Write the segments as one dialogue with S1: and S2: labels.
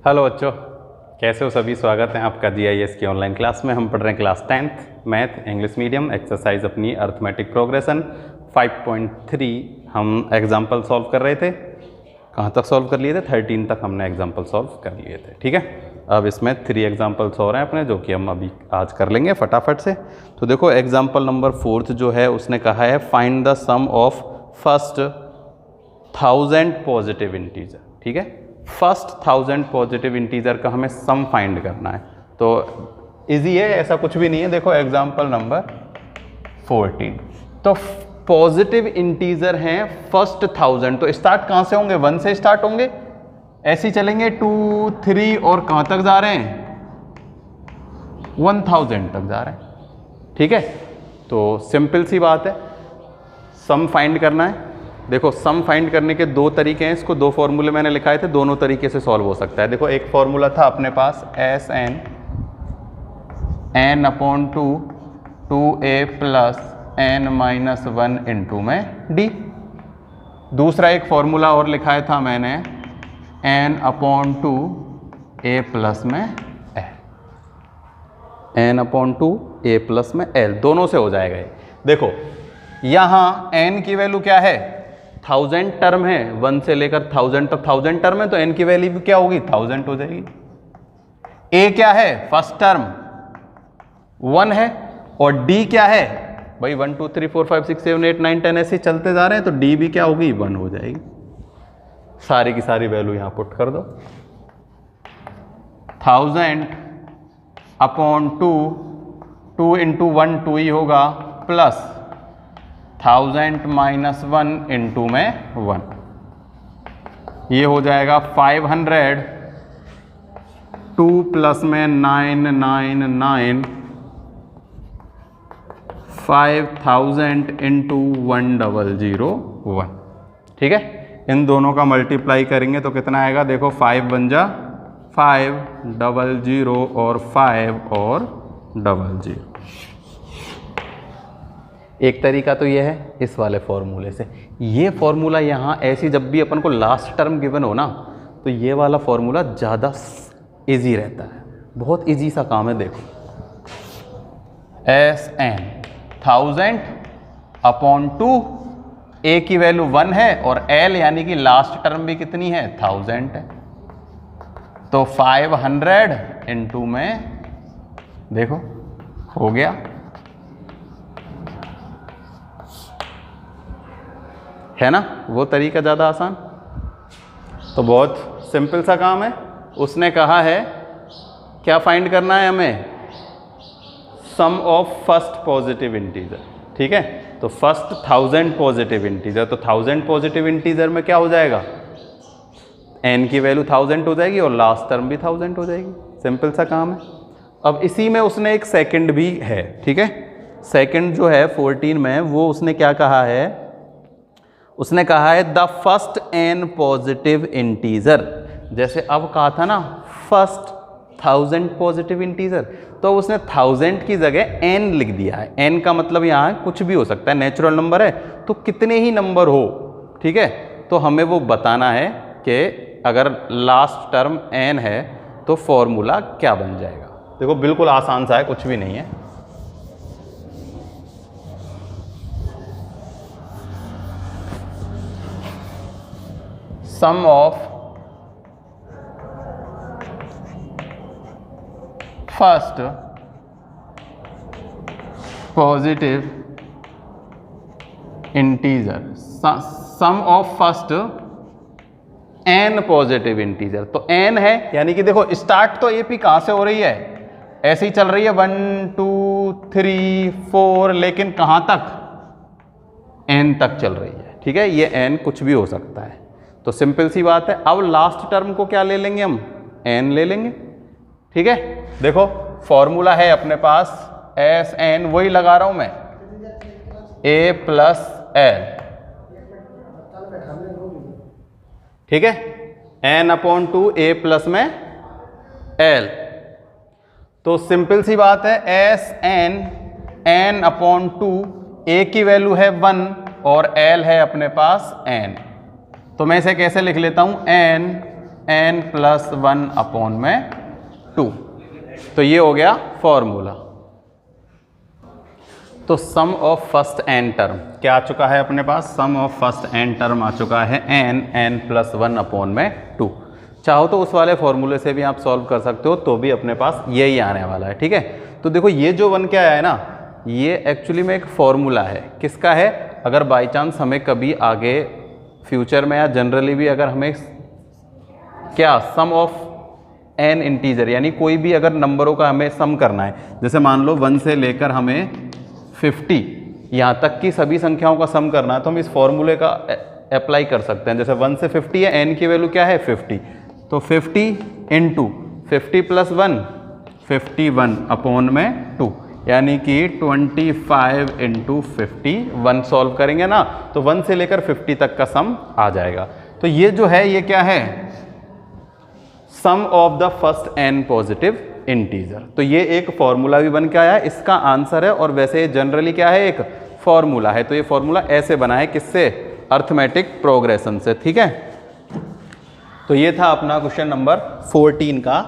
S1: Hello बच्चों, कैसे हो सभी। स्वागत है आपका GIS की ऑनलाइन क्लास में। हम पढ़ रहे हैं class 10th math English medium, exercise अपनी अर्थमेटिक प्रोग्रेशन 5.3। हम एग्जाम्पल सॉल्व कर रहे थे। कहाँ तक सॉल्व कर लिए थे? 13 तक हमने एग्जाम्पल सॉल्व कर लिए थे। ठीक है, अब इसमें 3 एग्जाम्पल्स हो रहे हैं अपने, जो कि हम अभी आज कर लेंगे फटाफट से। तो देखो एग्जाम्पल नंबर 4 जो है उसने कहा है find the sum of first 1000 positive integer. ठीक है, फर्स्ट 1000 पॉजिटिव इंटीजर का हमें सम फाइंड करना है। तो इजी है, ऐसा कुछ भी नहीं है। देखो एग्जाम्पल नंबर 14, तो पॉजिटिव इंटीजर हैं फर्स्ट 1000, तो स्टार्ट कहाँ से होंगे? 1 से स्टार्ट होंगे, ऐसे ही चलेंगे 2 3 और कहाँ तक जा रहे हैं? 1000 तक जा रहे हैं। ठीक है, तो सिंपल सी बात है, सम फाइंड करना है। देखो सम फाइंड करने के 2 तरीके हैं, इसको 2 फॉर्मूले मैंने लिखाए थे, दोनों तरीके से सॉल्व हो सकता है। देखो एक फॉर्मूला था अपने पास Sn n/2 2a plus n-1 into में d। दूसरा एक फॉर्मूला और लिखाया था मैंने n/2 a प्लस में l, n/2 a प्लस में l, दोनों से हो जाएगा ये। देखो यहाँ n की वैल्यू क्या है? 1000 टर्म है, 1 से लेकर 1000 तक 1000 टर्म है, तो n की वैल्यू क्या होगी? 1000 हो जाएगी। a क्या है? फर्स्ट टर्म 1 है, और d क्या है भाई? 1 2 3 4 5 6 7 8 9 10 ऐसे चलते जा रहे हैं, तो d भी क्या होगी? 1 हो जाएगी। सारी की सारी वैल्यू यहां पुट कर दो। 1000/2, 2 इंटू 1 2 ही होगा, प्लस 1000-1 इंटू में 1, ये हो जाएगा 500। 2 प्लस में 9 9 9, 5000 इंटू 1001। ठीक है, इन दोनों का मल्टीप्लाई करेंगे तो कितना आएगा? देखो 5 बन जा 5 00 और 5 और 00। एक तरीका तो ये है इस वाले फॉर्मूले से। ये फॉर्मूला यहाँ ऐसी जब भी अपन को लास्ट टर्म गिवन हो ना, तो ये वाला फॉर्मूला ज़्यादा इजी रहता है। बहुत इजी सा काम है। देखो Sn 1000/2, a की वैल्यू 1 है, और l यानी कि लास्ट टर्म भी कितनी है? 1000 है, तो 500 इंटू में, देखो हो गया। है ना वो तरीका ज़्यादा आसान। तो बहुत सिंपल सा काम है। उसने कहा है क्या फाइंड करना है हमें? सम ऑफ फर्स्ट पॉजिटिव इंटीजर। ठीक है, तो फर्स्ट 1000 पॉजिटिव इंटीजर, तो 1000 पॉजिटिव इंटीजर में क्या हो जाएगा? n की वैल्यू 1000 हो जाएगी और लास्ट टर्म भी 1000 हो जाएगी। सिंपल सा काम है। अब इसी में उसने एक सेकंड भी है। ठीक है, सेकंड जो है 14 में, वो उसने क्या कहा है? उसने कहा है the first n positive integer. जैसे अब कहा था ना फर्स्ट 1000 पॉजिटिव इंटीजर, तो उसने 1000 की जगह n लिख दिया है। n का मतलब यहाँ कुछ भी हो सकता है, नेचुरल नंबर है, तो कितने ही नंबर हो। ठीक है, तो हमें वो बताना है कि अगर लास्ट टर्म n है तो फॉर्मूला क्या बन जाएगा। देखो बिल्कुल आसान सा है, कुछ भी नहीं है। Sum of first positive integer, sum of first n positive integer. तो n है, यानी कि देखो स्टार्ट तो AP कहां से हो रही है? ऐसे ही चल रही है 1 2 3 4, लेकिन कहां तक? n तक चल रही है। ठीक है, ये n कुछ भी हो सकता है। तो सिंपल सी बात है। अब लास्ट टर्म को क्या ले लेंगे हम? n ले लेंगे। ठीक है, देखो फॉर्मूला है अपने पास Sn, वही लगा रहा हूं मैं, a प्लस l। ठीक है, n/2 a प्लस में l। तो सिंपल सी बात है, Sn n/2, a की वैल्यू है 1 और l है अपने पास n। तो मैं इसे कैसे लिख लेता हूं? n n प्लस 1 अपॉन में 2। तो ये हो गया फॉर्मूला। तो सम ऑफ फर्स्ट n टर्म क्या आ चुका है अपने पास? सम ऑफ फर्स्ट n टर्म आ चुका है n प्लस 1 अपॉन में 2। चाहो तो उस वाले फॉर्मूले से भी आप सॉल्व कर सकते हो, तो भी अपने पास यही आने वाला है। ठीक है, तो देखो ये जो 1 क्या है ना, ये एक्चुअली में एक फॉर्मूला है। किसका है? अगर बाई चांस हमें कभी आगे फ्यूचर में या जनरली भी अगर हमें क्या सम ऑफ n इंटीजर यानी कोई भी अगर नंबरों का हमें सम करना है, जैसे मान लो 1 से लेकर हमें 50 यहाँ तक की सभी संख्याओं का सम करना है, तो हम इस फॉर्मूले का अप्लाई कर सकते हैं। जैसे 1 से 50 है, n की वैल्यू क्या है? 50। तो 50 इंटू 50 प्लस 1 51 अपॉन में 2, यानी कि 25 इंटू 50। 1 सॉल्व करेंगे ना तो 1 से लेकर 50 तक का सम आ जाएगा। तो ये जो है ये क्या है? Sum of the first n positive integer. तो ये एक फॉर्मूला भी बन के आया है, इसका आंसर है। और वैसे जनरली क्या है? एक फॉर्मूला है। तो ये फॉर्मूला ऐसे बना है, किससे? अर्थमेटिक प्रोग्रेशन से। ठीक है, तो ये था अपना क्वेश्चन नंबर 14 का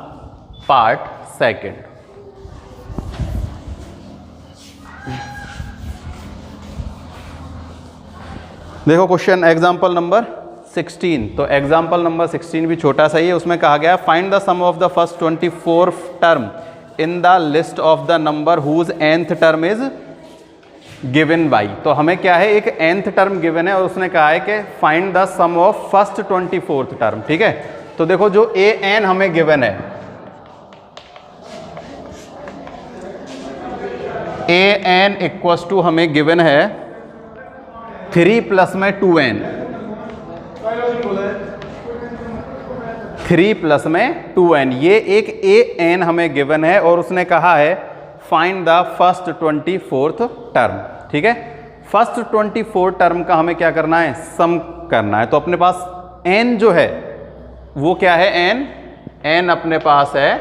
S1: पार्ट सेकंड। देखो क्वेश्चन एग्जांपल नंबर 16। तो एग्जांपल नंबर 16 भी छोटा सा ही है। उसमें कहा गया find the sum of the first 24 term in the list of the number whose nth term is given by. तो हमें क्या है? एक nth टर्म गिवन है और उसने कहा है कि find the sum of first 24th term. ठीक है, तो देखो जो an हमें गिवन है, an इक्वल्स टू हमें गिवन है 3 प्लस में 2n, 3 प्लस में 2n। ये एक an हमें गिवन है और उसने कहा है find the first 24th term. ठीक है, फर्स्ट 24 टर्म का हमें क्या करना है? सम करना है। तो अपने पास n जो है वो क्या है? n अपने पास है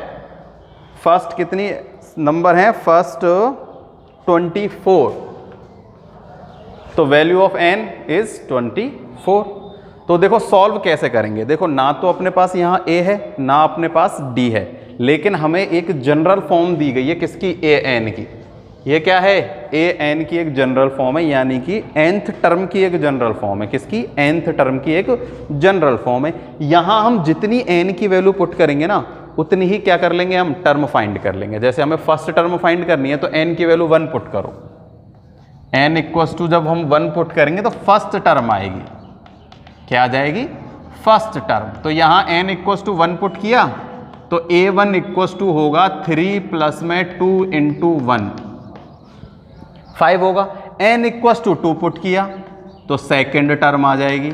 S1: फर्स्ट कितनी नंबर है? फर्स्ट 24। तो वैल्यू ऑफ n इज 24। तो देखो सॉल्व कैसे करेंगे? देखो ना तो अपने पास यहाँ a है ना अपने पास d है, लेकिन हमें एक जनरल फॉर्म दी गई है। किसकी? an की। ये क्या है? an की एक जनरल फॉर्म है, यानी कि nth टर्म की एक जनरल फॉर्म है। किसकी? nth टर्म की एक जनरल फॉर्म है। यहाँ हम जितनी n की वैल्यू पुट करेंगे ना उतनी ही क्या कर लेंगे? हम टर्म फाइंड कर लेंगे। जैसे हमें फर्स्ट टर्म फाइंड करनी है तो n की वैल्यू 1 पुट करो। n इक्वल्स टू जब हम 1 पुट करेंगे तो फर्स्ट टर्म आएगी। क्या आ जाएगी? First term. तो यहाँ n इक्वल्स टू 1 पुट किया तो a1 इक्वल्स टू होगा 3 प्लस में 2 इंटू 1 5 होगा। n इक्वल्स टू 2 पुट किया तो सेकेंड टर्म आ जाएगी।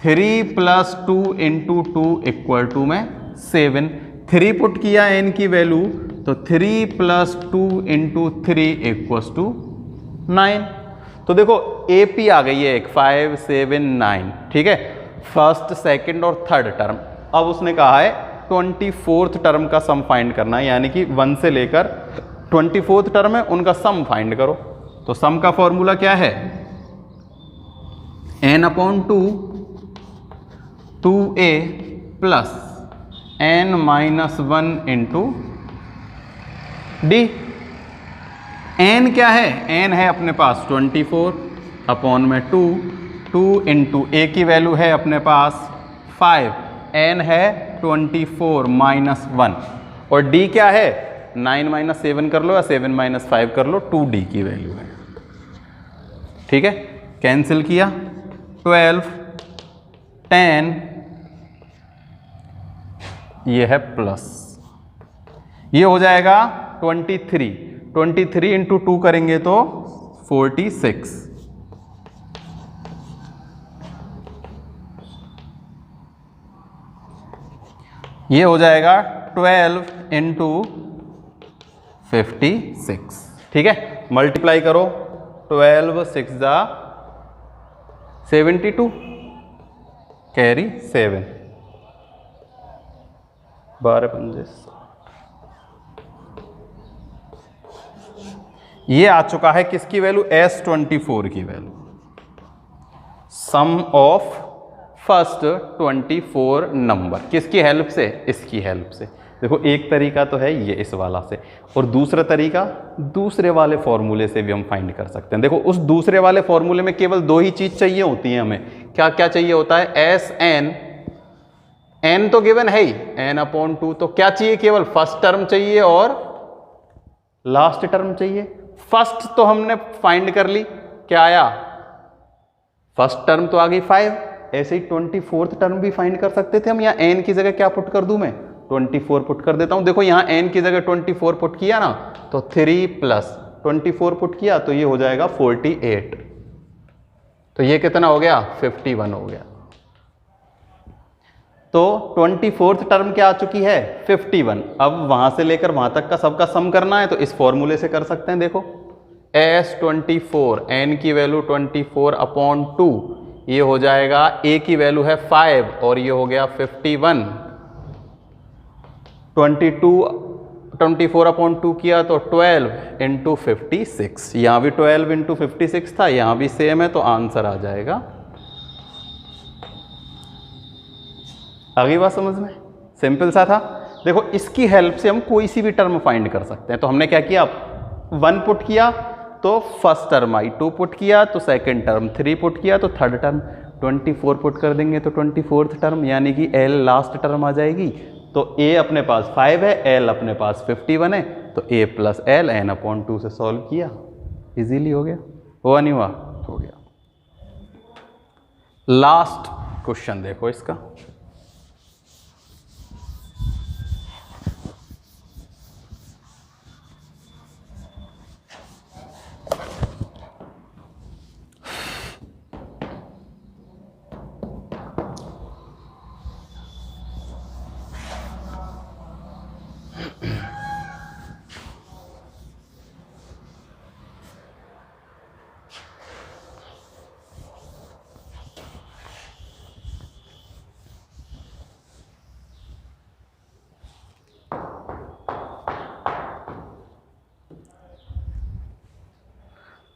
S1: 3 प्लस 2 इंटू 2 इक्वल टू में 7। 3 पुट किया n की वैल्यू तो 3 प्लस 2 इंटू 3 इक्वल्स टू 9। तो देखो AP आ गई है एक 5 7 9। ठीक है, फर्स्ट सेकंड और थर्ड टर्म। अब उसने कहा है 24th टर्म का सम फाइंड करना है, यानी कि 1 से लेकर 24th टर्म है उनका सम फाइंड करो। तो सम का फॉर्मूला क्या है? n upon 2 2a plus n minus 1 into d। n क्या है? n है अपने पास 24 अपॉन में 2 इंटू a की वैल्यू है अपने पास 5, n है 24 माइनस 1 और d क्या है? 9 माइनस 7 कर लो या 7 माइनस 5 कर लो, 2d की वैल्यू है। ठीक है, कैंसिल किया 12 10, ये है प्लस, ये हो जाएगा 23 इंटू 2 करेंगे तो 46। ये हो जाएगा 12 इंटू 56। ठीक है, मल्टीप्लाई करो 12 6 जा 72 कैरी 7 12 पंजे। ये आ चुका है किसकी वैल्यू? S24 की value. Sum of first 24 number. किसकी हेल्प से? इसकी हेल्प से। देखो एक तरीका तो है ये इस वाला से, और दूसरा तरीका दूसरे वाले फॉर्मूले से भी हम फाइंड कर सकते हैं। देखो उस दूसरे वाले फॉर्मूले में केवल दो ही चीज चाहिए होती है हमें। क्या क्या चाहिए होता है? एस एन, एन तो गिवन है ही, n/2। तो क्या चाहिए? केवल फर्स्ट टर्म चाहिए और लास्ट टर्म चाहिए। फर्स्ट तो हमने फाइंड कर ली, क्या आया? फर्स्ट टर्म तो आ गई 5। ऐसे ही 24th टर्म भी फाइंड कर सकते थे हम। यहाँ n की जगह क्या पुट कर दूं मैं? 24 पुट कर देता हूं। देखो यहाँ n की जगह 24 पुट किया ना, तो 3 + 24 पुट किया तो ये हो जाएगा 48। तो ये कितना हो गया? 51 हो गया। तो 24th टर्म क्या आ चुकी है? 51। अब वहां से लेकर वहां तक का सबका सम करना है तो इस फॉर्मूले से कर सकते हैं। देखो S24, n की वैल्यू 24/2, ये हो जाएगा, a की वैल्यू है 5 और ये हो गया 51। 24/2 किया तो 12 × 56। यहाँ भी 12 × 56 था, यहाँ भी सेम है, तो आंसर आ जाएगा। आ गई बात समझ में? सिंपल सा था। देखो इसकी हेल्प से हम कोई सी भी टर्म फाइंड कर सकते हैं। तो हमने क्या किया? 1 पुट किया तो फर्स्ट टर्म आई, 2 पुट किया तो सेकंड टर्म, 3 पुट किया तो थर्ड टर्म, 24 पुट कर देंगे तो 24th टर्म, यानी कि L लास्ट टर्म आ जाएगी। तो A अपने पास 5 है, L अपने पास 51 है, तो A + L n/2 से सॉल्व किया, इजीली हो गया। हुआ नहीं हुआ? हो गया। लास्ट क्वेश्चन देखो इसका।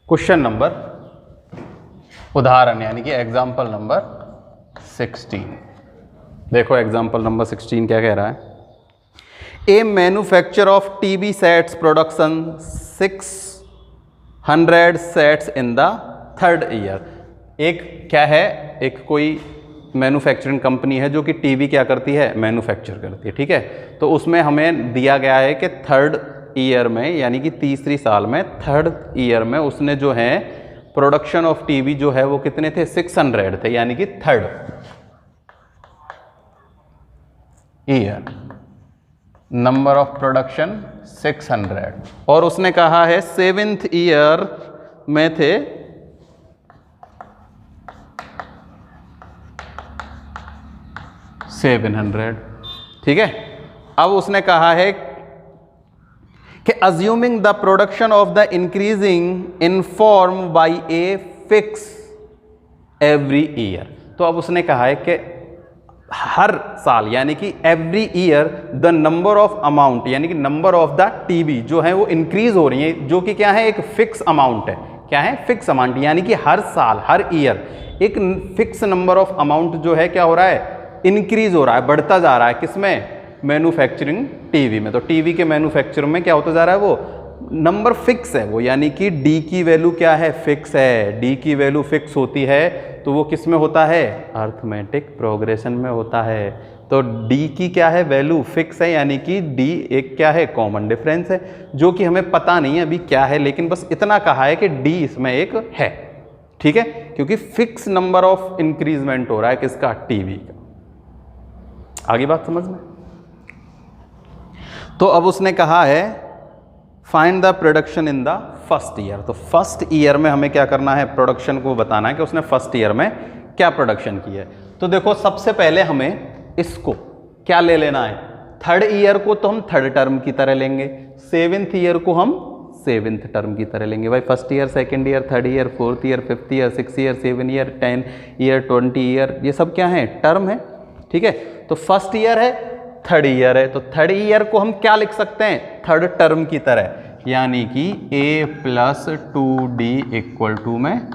S1: क्वेश्चन नंबर, उदाहरण यानी कि एग्जाम्पल नंबर 16। देखो एग्जाम्पल नंबर 16 क्या कह रहा है? A manufacture of TV sets production 600 sets in the 3rd year. एक क्या है? एक कोई मैन्युफैक्चरिंग कंपनी है जो कि टीवी क्या करती है? मैन्युफैक्चर करती है, ठीक है। तो उसमें हमें दिया गया है कि 3rd ईयर में, यानी कि तीसरी साल में, 3rd ईयर में उसने जो है प्रोडक्शन ऑफ टीवी जो है वो कितने थे? 600 थे, यानी कि 3rd year number of production 600। और उसने कहा है 7th ईयर में थे 700, ठीक है। अब उसने कहा है कि assuming the production of the increasing in form by a fix every year. तो अब उसने कहा है कि हर साल, यानी कि every year, the number of amount, यानी कि नंबर ऑफ द टीवी जो है वो इंक्रीज हो रही है, जो कि क्या है? एक फिक्स अमाउंट है। क्या है? फिक्स अमाउंट, यानी कि हर साल, हर ईयर एक फिक्स नंबर ऑफ अमाउंट जो है क्या हो रहा है? इंक्रीज हो रहा है, बढ़ता जा रहा है। किसमें? मैन्युफैक्चरिंग टीवी में। तो टीवी के मैन्युफैक्चर में क्या होता जा रहा है? वो नंबर फिक्स है वो, यानी कि डी की वैल्यू क्या है? फिक्स है। डी की वैल्यू फिक्स होती है तो वो किस में होता है? अर्थमेटिक प्रोग्रेशन में होता है। तो डी की क्या है? वैल्यू फिक्स है, यानी कि डी एक क्या है? कॉमन डिफरेंस है, जो कि हमें पता नहीं है अभी क्या है, लेकिन बस इतना कहा है कि डी इसमें एक है, ठीक है, क्योंकि फिक्स नंबर ऑफ इंक्रीजमेंट हो रहा है किसका? टीवी का। आगे बात समझ में? तो अब उसने कहा है find the production in the first year. तो फर्स्ट ईयर में हमें क्या करना है? प्रोडक्शन को बताना है कि उसने फर्स्ट ईयर में क्या प्रोडक्शन की है। तो देखो सबसे पहले हमें इसको क्या ले लेना है? 3rd ईयर को तो हम 3rd टर्म की तरह लेंगे, 7th ईयर को हम 7th टर्म की तरह लेंगे। भाई first year, second year, 3rd year, 4th year, 5th year, 6th year, 7 year, 10 year, 20 year, ये सब क्या है? टर्म है, ठीक है। तो फर्स्ट ईयर है, 3rd ईयर है, तो 3rd ईयर को हम क्या लिख सकते हैं? 3rd टर्म की तरह, यानी कि a + 2d = में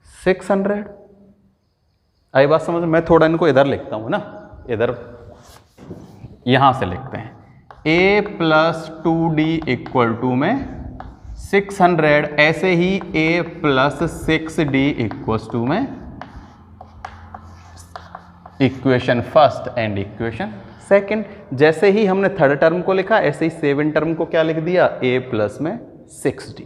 S1: 600। आई बात समझ? मैं थोड़ा इनको इधर लिखता हूँ ना, इधर यहाँ से लिखते हैं a plus 2d equal to में 600, ऐसे ही a plus 6d equal to में equation first and equation second. जैसे ही हमने थर्ड टर्म को लिखा ऐसे ही 7 टर्म को क्या लिख दिया, a प्लस में 6d।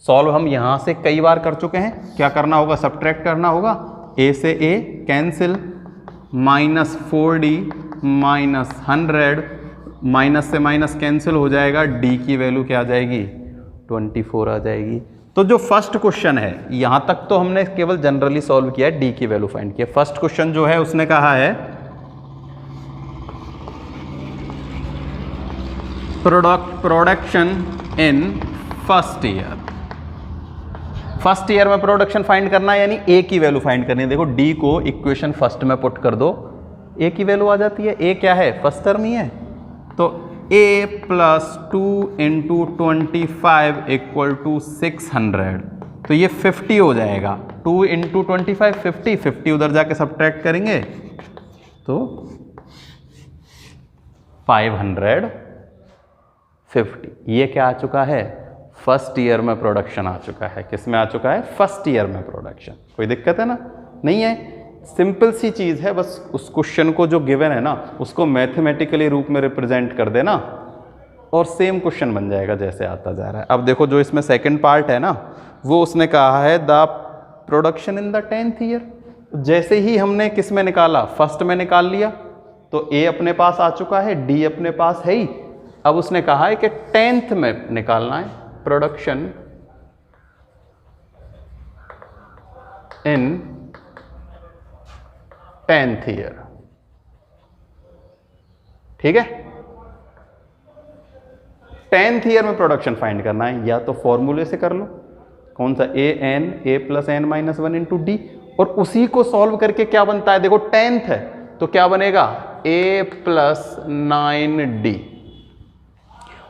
S1: सॉल्व हम यहां से कई बार कर चुके हैं। क्या करना होगा, सब्ट्रैक्ट करना होगा, a से a cancel, minus 4d minus 100, minus से माइनस कैंसिल हो जाएगा, d की वैल्यू क्या आ जाएगी, 24 आ जाएगी। तो जो फर्स्ट क्वेश्चन है, यहां तक तो हमने केवल जनरली सॉल्व किया है, d की वैल्यू फाइंड किया। फर्स्ट क्वेश्चन जो है उसने कहा है production in first year. First year में प्रोडक्शन फाइंड करना है, यानी a की वैल्यू फाइंड करनी है। देखो d को इक्वेशन फर्स्ट में पुट कर दो, a की वैल्यू आ जाती है। a क्या है, फर्स्ट टर्म ही है, तो a plus 2 into 25 equal to 600, तो ये 50 हो जाएगा। 2 इंटू 25 50, 50 उधर जाके सब्ट्रैक्ट करेंगे तो 550। ये क्या आ चुका है, फर्स्ट ईयर में प्रोडक्शन आ चुका है। किस में आ चुका है, फर्स्ट ईयर में प्रोडक्शन। कोई दिक्कत है ना, नहीं है, सिंपल सी चीज़ है। बस उस क्वेश्चन को जो गिवन है ना उसको मैथमेटिकली रूप में रिप्रेजेंट कर देना और सेम क्वेश्चन बन जाएगा जैसे आता जा रहा है। अब देखो जो इसमें सेकंड पार्ट है ना, वो उसने कहा है the production in the 10th year. जैसे ही हमने किस में निकाला, फर्स्ट में निकाल लिया, तो ए अपने पास आ चुका है, डी अपने पास है ही। अब उसने कहा है कि 10th में निकालना है, प्रोडक्शन इन 10th ईयर। ठीक है, 10th ईयर में प्रोडक्शन फाइंड करना है, या तो फॉर्मूले से कर लो, कौन सा, a plus n minus 1 into D, और उसी को सॉल्व करके क्या बनता है, देखो 10th है तो क्या बनेगा, a प्लस 9d।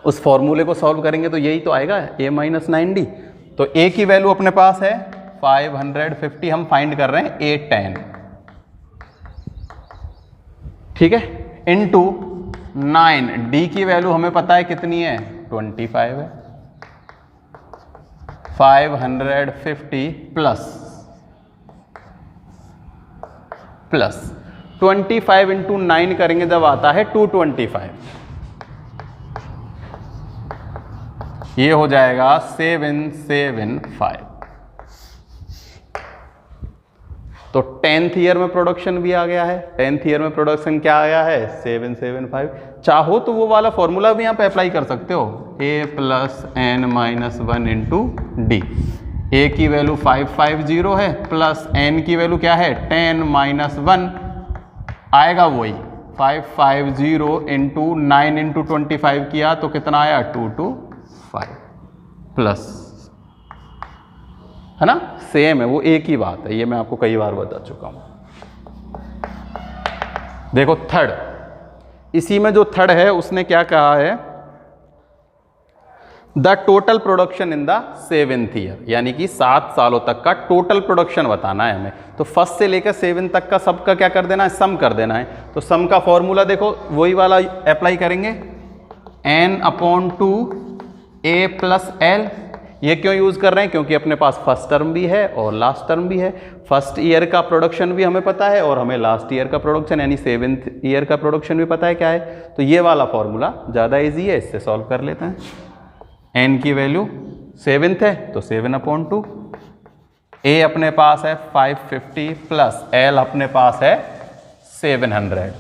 S1: उस फॉर्मूले को सॉल्व करेंगे तो यही तो आएगा, a माइनस 9d। तो a की वैल्यू अपने पास है 550, हम फाइंड कर रहे हैं a10, ठीक है, इनटू 9, d की वैल्यू हमें पता है कितनी है, 25 है। 550 प्लस 25 इंटू 9 करेंगे जब आता है 225, ये हो जाएगा 775। तो 10th ईयर में प्रोडक्शन भी आ गया है। 10th ईयर में प्रोडक्शन क्या आया है, 775। चाहो तो वो वाला फॉर्मूला भी यहाँ पे अप्लाई कर सकते हो, a plus n minus 1 into D. A की वैल्यू 550 है, प्लस n की वैल्यू क्या है, 10 माइनस 1 आएगा वही 550 इंटू 9 इंटू 25 किया तो कितना आया, 225 प्लस, है ना, सेम है, वो एक ही बात है। ये मैं आपको कई बार बता चुका हूं। देखो थर्ड, इसी में जो थर्ड है उसने क्या कहा है, the total production in the 7th year, यानी कि 7 सालों तक का टोटल प्रोडक्शन बताना है हमें। तो फर्स्ट से लेकर 7 तक का सबका क्या कर देना है, सम कर देना है। तो सम का फॉर्मूला देखो वही वाला अप्लाई करेंगे, n/2 a प्लस एल। ये क्यों यूज कर रहे हैं, क्योंकि अपने पास फर्स्ट टर्म भी है और लास्ट टर्म भी है। फर्स्ट ईयर का प्रोडक्शन भी हमें पता है और हमें लास्ट ईयर का प्रोडक्शन यानी 7th ईयर का प्रोडक्शन भी पता है क्या है। तो ये वाला फॉर्मूला ज़्यादा इजी है, इससे सॉल्व कर लेते हैं। n की वैल्यू 7th है तो 7/2, a अपने पास है 550 प्लस l अपने पास है 700।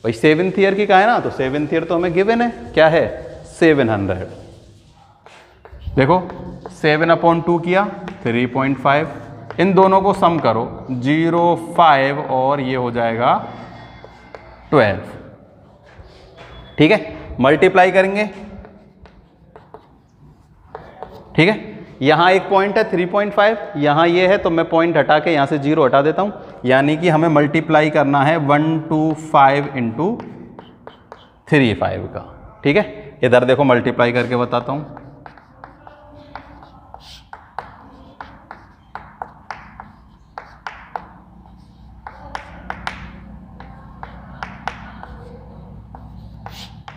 S1: भाई 7th ईयर की का है ना, तो 7th ईयर तो हमें गिवन है, क्या है, 700। देखो 7/2 किया 3.5, इन दोनों को सम करो 0.5 और ये हो जाएगा 12, ठीक है, मल्टीप्लाई करेंगे, ठीक है। यहाँ एक पॉइंट है 3.5, यहाँ ये है तो मैं पॉइंट हटा के यहाँ से 0 हटा देता हूँ, यानी कि हमें मल्टीप्लाई करना है 125 इंटू 35 का, ठीक है। इधर देखो मल्टीप्लाई करके बताता हूँ,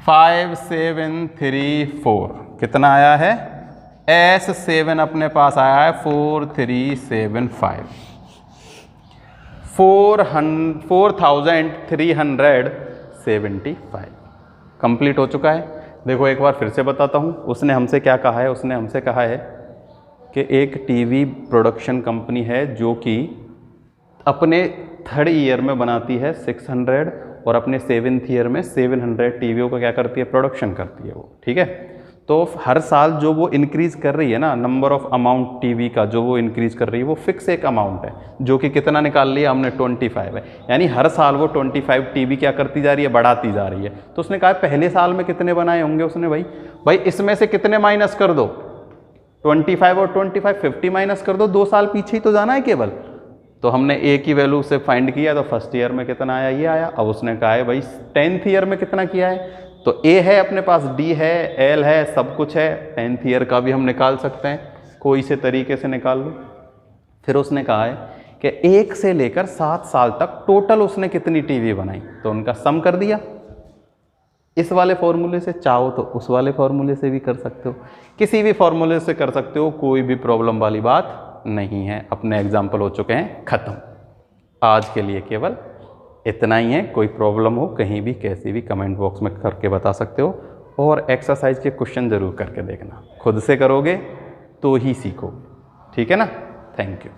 S1: 5734 कितना आया है? S7 अपने पास आया है 4375, 4375 कंप्लीट हो चुका है। देखो एक बार फिर से बताता हूँ, उसने हमसे क्या कहा है? उसने हमसे कहा है कि एक टीवी प्रोडक्शन कंपनी है जो कि अपने 3rd ईयर में बनाती है 600 और अपने 7th ईयर में 700 टीवियों का क्या करती है? प्रोडक्शन करती है वो, ठीक है। तो हर साल जो वो इंक्रीज़ कर रही है ना, नंबर ऑफ अमाउंट टीवी का जो वो इंक्रीज़ कर रही है, वो फिक्स एक अमाउंट है जो कि कितना निकाल लिया हमने? 25 है। यानी हर साल वो 25 टीवी क्या करती जा रही है? बढ़ाती जा रही है। तो उसने कहा पहले साल में कितने बनाए होंगे उसने? भाई इसमें से कितने माइनस कर दो? 25 और 25 50 माइनस कर दो, 2 साल पीछे ही तो जाना है केवल। तो हमने ए की वैल्यू से फाइंड किया, तो फर्स्ट ईयर में कितना आया? ये आया। अब उसने कहा है भाई 10th ईयर में कितना किया है? तो ए है अपने पास, डी है, एल है, सब कुछ है। 10th ईयर का भी हम निकाल सकते हैं, कोई से तरीके से निकाल लो। फिर उसने कहा है कि 1 से लेकर 7 साल तक टोटल उसने कितनी टीवी बनाई, तो उनका सम कर दिया। इस वाले फॉर्मूले से, चाहो तो उस वाले फॉर्मूले से भी कर सकते हो, किसी भी फॉर्मूले से कर सकते हो, कोई भी प्रॉब्लम वाली बात नहीं है। अपने एग्जाम्पल हो चुके हैं ख़त्म। आज के लिए केवल इतना ही है। कोई प्रॉब्लम हो कहीं भी कैसी भी कमेंट बॉक्स में करके बता सकते हो, और एक्सरसाइज के क्वेश्चन ज़रूर करके देखना। खुद से करोगे तो ही सीखोगे, ठीक है ना। Thank you.